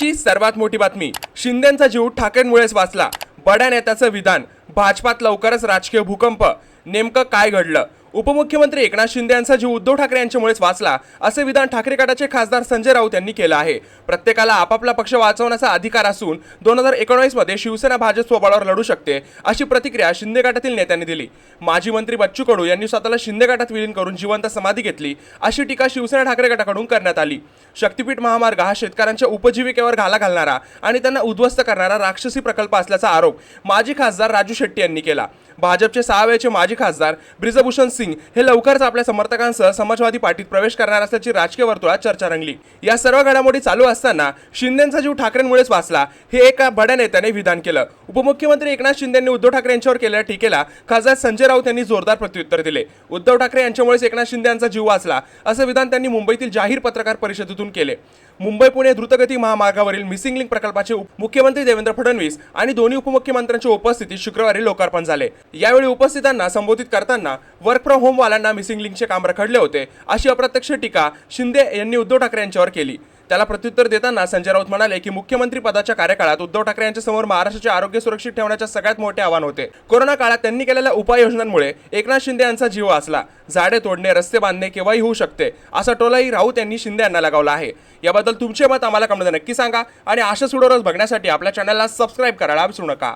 आजची सर्वात मोठी बातमी, शिंदेंचा जीव ठाकरेंमुळेच वाचला. बड्या नेत्याचं विधान, भाजपात लवकरच राजकीय भूकंप. नेमकं काय घडलं? उपमुख्यमंत्री एकनाथ शिंदे यांचा जीव उद्धव ठाकरे यांच्यामुळेच वाचला, असे विधान ठाकरे गटाचे खासदार संजय राऊत यांनी केलं आहे. प्रत्येकाला आपापला पक्ष वाचवण्याचा अधिकार असून 2019 मध्ये शिवसेना भाजप स्वबळावर लढू शकते, अशी प्रतिक्रिया शिंदे गटातील नेत्यांनी दिली. माजी मंत्री बच्चू कडू यांनी स्वतःला शिंदे गटात विलीन करून जिवंत समाधी घेतली, अशी टीका शिवसेना ठाकरे गटाकडून करण्यात आली. शक्तीपीठ महामार्ग हा शेतकऱ्यांच्या उपजीविकेवर घाला घालणारा आणि त्यांना उद्ध्वस्त करणारा राक्षसी प्रकल्प असल्याचा आरोप माजी खासदार राजू शेट्टी यांनी केला. भाजपचे 6 वेळचे माजी खासदार ब्रिजभूषण सिंग हे लवकरच आपल्या समर्थकांसह समाजवादी पार्टीत प्रवेश करणार असल्याची राजकीय वर्तुळात चर्चा रंगली. या सर्व घडामोडी चालू असताना शिंदेंचा जीव ठाकरेंमुळेच वाचला, हे एका बड्या नेत्याने विधान केलं. उपमुख्यमंत्री एकनाथ शिंदे यांनी उद्धव ठाकरे यांच्यावर केलेल्या टीकेला खासदार संजय राऊत यांनी जोरदार प्रत्युत्तर दिले. उद्धव ठाकरे यांच्यामुळेच एकनाथ शिंदे यांचा जीव वाचला, असं विधान त्यांनी मुंबईतील जाहीर पत्रकार परिषदेतून केले. मुंबई पुणे द्रुतगती महामार्गावरील मिसिंग लिंक प्रकल्पाचे मुख्यमंत्री देवेंद्र फडणवीस आणि दोन्ही उपमुख्यमंत्र्यांच्या उपस्थितीत शुक्रवारी लोकार्पण झाले. यावेळी उपस्थितांना संबोधित करताना वर्क फ्रॉम होम वाल्यांना मिसिंग लिंकचे काम रखडले होते, अशी अप्रत्यक्ष टीका शिंदे यांनी उद्धव ठाकरे यांच्यावर केली. त्याला प्रत्युत्तर देताना संजय राऊत म्हणाले की मुख्यमंत्री पदाच्या कार्यकाळात उद्धव ठाकरे यांच्या समोर महाराष्ट्राचे आरोग्य सुरक्षित ठेवण्याचे सगळ्यात मोठे आव्हान होते. कोरोना काळात त्यांनी केलेल्या उपाययोजनांमुळे एकनाथ शिंदे यांचा जीव वाचला. झाडे तोडणे, रस्ते बांधणे केव्हाही होऊ शकते, असा टोलाही राऊत यांनी शिंदे यांना लगावला आहे. याबद्दल तुमचे मत आम्हाला कमेंटमध्ये नक्की सांगा आणि अशा व्हिडिओज बघण्यासाठी आपल्या चॅनलला सबस्क्राईब करायला विसरू नका.